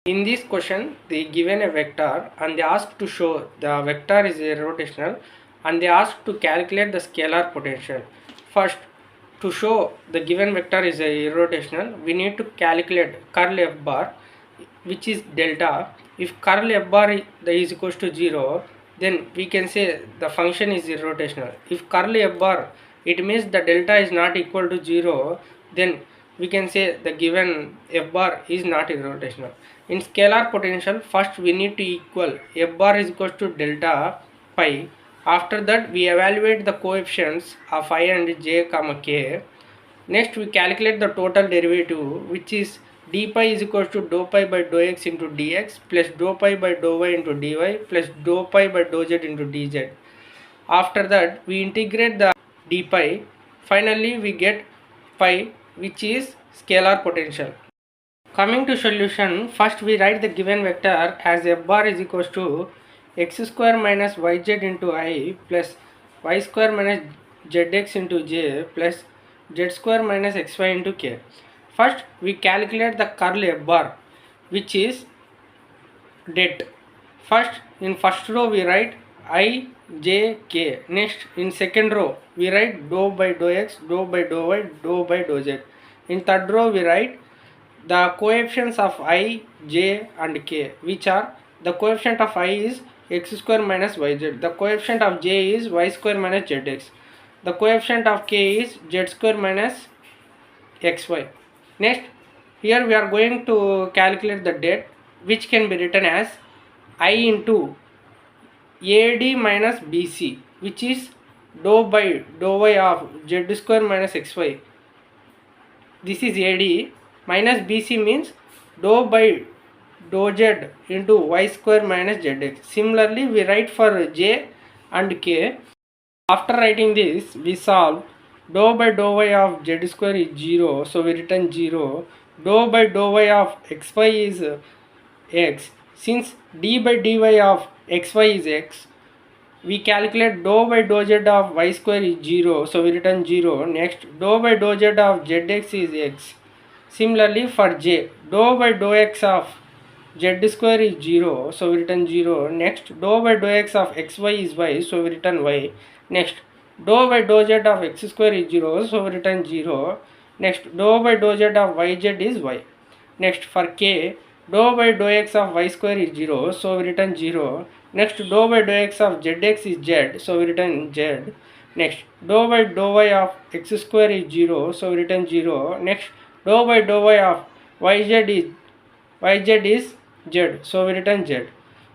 In this question, they given a vector and they asked to show the vector is irrotational and they asked to calculate the scalar potential. First, to show the given vector is irrotational, we need to calculate curl f bar, which is delta. If curl f bar is equals to 0, then we can say the function is irrotational. If curl f bar, it means the delta is not equal to 0, then we can say the given f bar is not irrotational. In scalar potential, first we need to equal f bar is equal to delta pi. After that, we evaluate the coefficients of I and j comma k. Next, we calculate the total derivative, which is d pi is equal to dou pi by dou x into dx plus dou pi by dou y into dy plus dou pi by dou z into dz. After that, we integrate the d pi. Finally, we get pi, which is scalar potential. Coming to solution, first we write the given vector as f bar is equals to x square minus yz into I plus y square minus zx into j plus z square minus xy into k. First we calculate the curl f bar, which is det. First, in first row we write I, j, k. Next, in second row we write dou by dou x, dou by dou y, dou by dou z. In third row we write the coefficients of I, j and k, which are the coefficient of I is x square minus yz, the coefficient of j is y square minus zx, the coefficient of k is z square minus xy. Next, here we are going to calculate the det, which can be written as I into AD minus BC, which is dou by dou y of z square minus xy. This is AD. Minus BC means dou by dou z into y square minus zx. Similarly, we write for j and k. After writing this, we solve. Dou by dou y of z square is 0, so we return 0. Dou by dou y of xy is x. Since d by dy of xy is x, we calculate dou by dou z of y square is 0, so we return 0. Next, dou by dou z of zx is x. Similarly, for j, dou by dou x of z square is 0, so we return 0. Next, dou by dou x of xy is y, so we return y. Next, dou by dou z of x square is 0, so we return 0. Next, dou by dou z of yz is y. Next, for k, dou by dou x of y square is 0, so we return 0. Next, dou by dou x of zx is z, so we return z. Next, dou by dou y of x square is 0, so we return 0. Next, dou by dou y of yz is z, so we return z.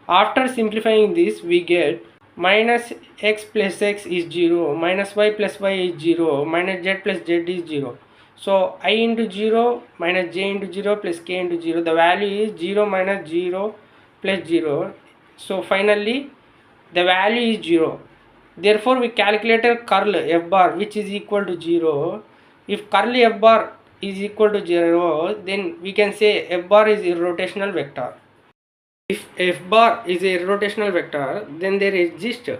After simplifying this, we get minus x plus x is 0, minus y plus y is 0, minus z plus z is 0. So I into 0 minus j into 0 plus k into 0, the value is 0 minus 0 plus 0. So finally the value is 0. Therefore we calculated curl f bar, which is equal to 0. If curl f bar is equal to 0, then we can say f bar is irrotational vector. If f bar is a irrotational vector, then there exists a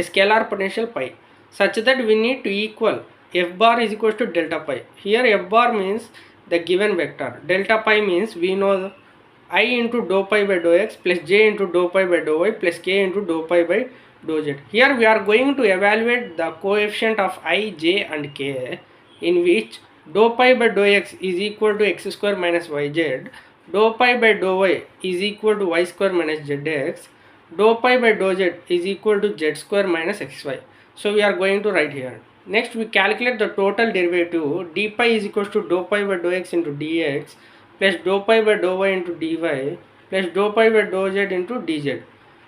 scalar potential pi, such that we need to equal f bar is equal to delta pi. Here f bar means the given vector, delta pi means we know I into dou pi by dou x plus j into dou pi by dou y plus k into dou pi by dou z. Here we are going to evaluate the coefficient of I, j and k, in which dou pi by dou x is equal to x square minus yz, dou pi by dou y is equal to y square minus zx, dou pi by dou z is equal to z square minus xy. So we are going to write here. Next, we calculate the total derivative. D pi is equal to dou pi by dou x into dx plus dou pi by dou y into dy plus dou pi by dou z into dz.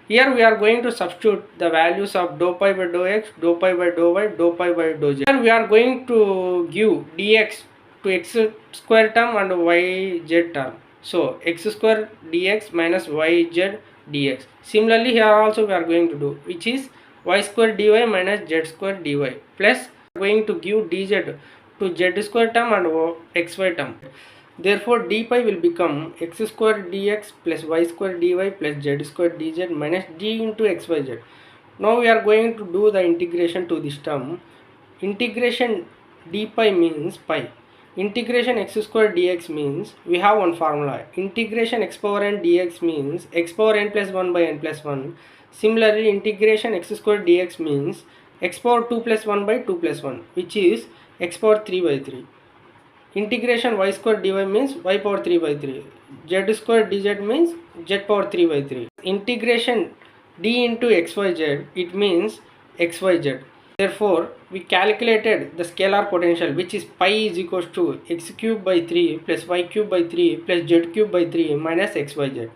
Here we are going to substitute the values of dou pi by dou x, dou pi by dou y, dou pi by dou z. Here we are going to give dx to x square term and yz term. So x square dx minus yz dx. Similarly, here also we are going to do, which is y square dy minus z square dy plus going to give dz to z square term and xy term. Therefore, d pi will become x square dx plus y square dy plus z square dz minus d into xyz. Now we are going to do the integration to this term. Integration d pi means pi. Integration x square dx means we have one formula. Integration x power n dx means x power n plus 1 by n plus 1. Similarly, integration x square dx means x power 2 plus 1 by 2 plus 1, which is x power 3 by 3. Integration y square dy means y power 3 by 3. Z square dz means z power 3 by 3. Integration d into xyz, it means xyz. Therefore, we calculated the scalar potential, which is pi is equals to x cube by 3 plus y cube by 3 plus z cube by 3 minus xyz.